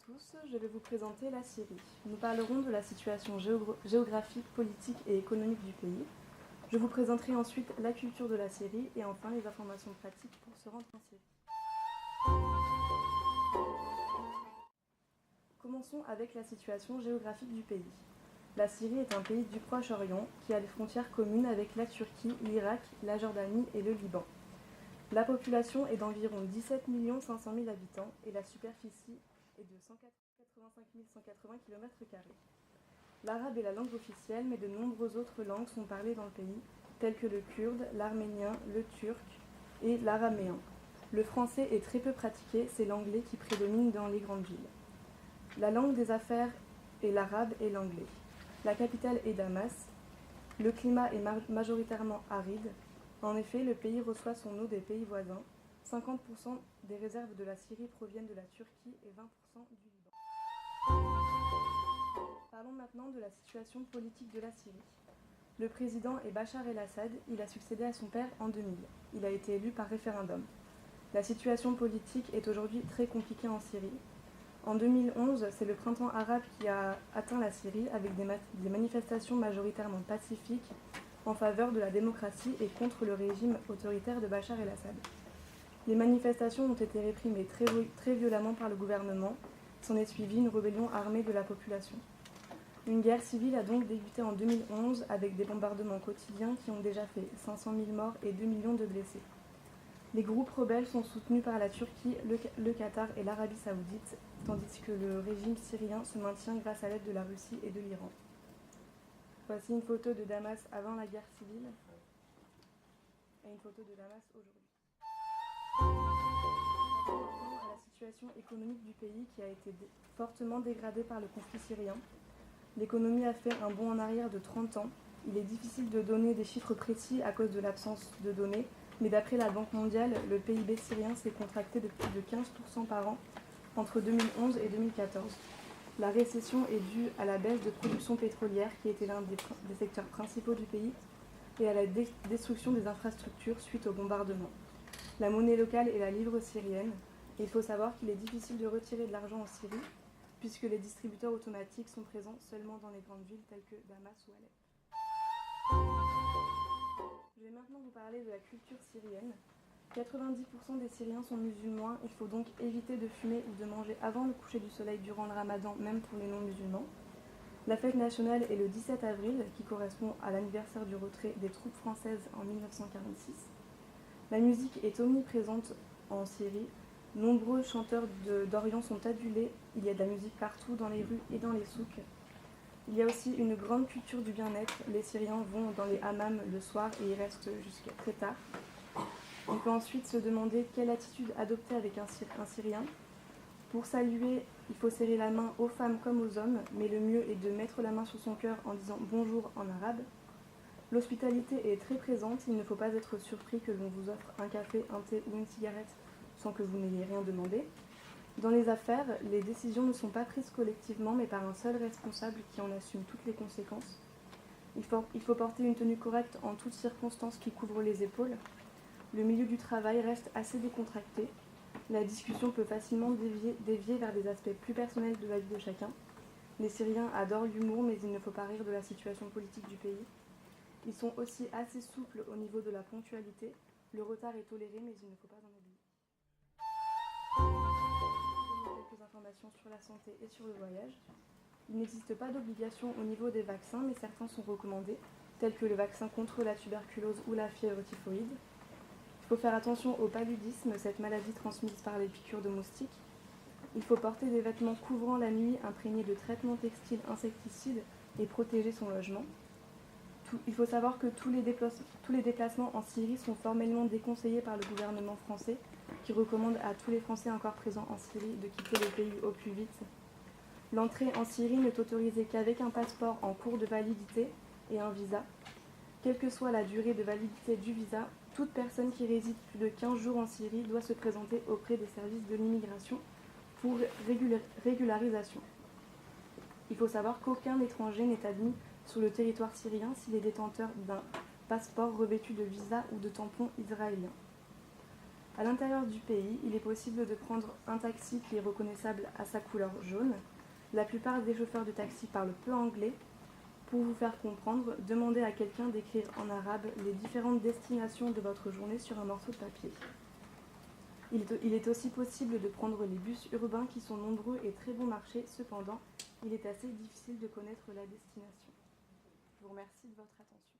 tous, je vais vous présenter la Syrie. Nous parlerons de la situation géographique, politique et économique du pays. Je vous présenterai ensuite la culture de la Syrie et enfin les informations pratiques pour se rendre en Syrie. Commençons avec la situation géographique du pays. La Syrie est un pays du Proche-Orient qui a des frontières communes avec la Turquie, l'Irak, la Jordanie et le Liban. La population est d'environ 17 500 000 habitants et la superficie est de 185 180 km². L'arabe est la langue officielle, mais de nombreuses autres langues sont parlées dans le pays, telles que le kurde, l'arménien, le turc et l'araméen. Le français est très peu pratiqué, c'est l'anglais qui prédomine dans les grandes villes. La langue des affaires est l'arabe et l'anglais. La capitale est Damas. Le climat est majoritairement aride. En effet, le pays reçoit son eau des pays voisins. 50% des réserves de la Syrie proviennent de la Turquie et 20% du Liban. Parlons maintenant de la situation politique de la Syrie. Le président est Bachar el-Assad. Il a succédé à son père en 2000. Il a été élu par référendum. La situation politique est aujourd'hui très compliquée en Syrie. En 2011, c'est le printemps arabe qui a atteint la Syrie avec des manifestations majoritairement pacifiques en faveur de la démocratie et contre le régime autoritaire de Bachar el-Assad. Les manifestations ont été réprimées très violemment par le gouvernement. S'en est suivie une rébellion armée de la population. Une guerre civile a donc débuté en 2011 avec des bombardements quotidiens qui ont déjà fait 500 000 morts et 2 millions de blessés. Les groupes rebelles sont soutenus par la Turquie, le Qatar et l'Arabie Saoudite, tandis que le régime syrien se maintient grâce à l'aide de la Russie et de l'Iran. Voici une photo de Damas avant la guerre civile et une photo de Damas aujourd'hui. Passons maintenant à la situation économique du pays qui a été fortement dégradée par le conflit syrien. L'économie a fait un bond en arrière de 30 ans. Il est difficile de donner des chiffres précis à cause de l'absence de données, mais d'après la Banque mondiale, le PIB syrien s'est contracté de plus de 15% par an entre 2011 et 2014. La récession est due à la baisse de production pétrolière qui était l'un des secteurs principaux du pays et à la destruction des infrastructures suite au bombardement. La monnaie locale est la livre syrienne. Et il faut savoir qu'il est difficile de retirer de l'argent en Syrie puisque les distributeurs automatiques sont présents seulement dans les grandes villes telles que Damas ou Alep. Je vais maintenant vous parler de la culture syrienne. 90% des Syriens sont musulmans, il faut donc éviter de fumer ou de manger avant le coucher du soleil durant le ramadan, même pour les non-musulmans. La fête nationale est le 17 avril, qui correspond à l'anniversaire du retrait des troupes françaises en 1946. La musique est omniprésente en Syrie. Nombreux chanteurs d'Orient sont adulés, il y a de la musique partout dans les rues et dans les souks. Il y a aussi une grande culture du bien-être. Les Syriens vont dans les hammams le soir et y restent jusqu'à très tard. On peut ensuite se demander quelle attitude adopter avec un Syrien. Pour saluer, il faut serrer la main aux femmes comme aux hommes, mais le mieux est de mettre la main sur son cœur en disant bonjour en arabe. L'hospitalité est très présente, il ne faut pas être surpris que l'on vous offre un café, un thé ou une cigarette sans que vous n'ayez rien demandé. Dans les affaires, les décisions ne sont pas prises collectivement, mais par un seul responsable qui en assume toutes les conséquences. Il faut porter une tenue correcte en toutes circonstances qui couvrent les épaules. Le milieu du travail reste assez décontracté. La discussion peut facilement dévier vers des aspects plus personnels de la vie de chacun. Les Syriens adorent l'humour, mais il ne faut pas rire de la situation politique du pays. Ils sont aussi assez souples au niveau de la ponctualité. Le retard est toléré, mais il ne faut pas en abuser. Quelques informations sur la santé et sur le voyage. Il n'existe pas d'obligation au niveau des vaccins, mais certains sont recommandés, tels que le vaccin contre la tuberculose ou la fièvre typhoïde. Il faut faire attention au paludisme, cette maladie transmise par les piqûres de moustiques. Il faut porter des vêtements couvrant la nuit imprégnés de traitements textiles insecticides et protéger son logement. Il faut savoir que tous les déplacements en Syrie sont formellement déconseillés par le gouvernement français, qui recommande à tous les Français encore présents en Syrie de quitter le pays au plus vite. L'entrée en Syrie n'est autorisée qu'avec un passeport en cours de validité et un visa. Quelle que soit la durée de validité du visa, toute personne qui réside plus de 15 jours en Syrie doit se présenter auprès des services de l'immigration pour régularisation. Il faut savoir qu'aucun étranger n'est admis sur le territoire syrien s'il est détenteur d'un passeport revêtu de visa ou de tampon israélien. À l'intérieur du pays, il est possible de prendre un taxi qui est reconnaissable à sa couleur jaune. La plupart des chauffeurs de taxi parlent peu anglais. Pour vous faire comprendre, demandez à quelqu'un d'écrire en arabe les différentes destinations de votre journée sur un morceau de papier. Il est aussi possible de prendre les bus urbains qui sont nombreux et très bon marché. Cependant, il est assez difficile de connaître la destination. Je vous remercie de votre attention.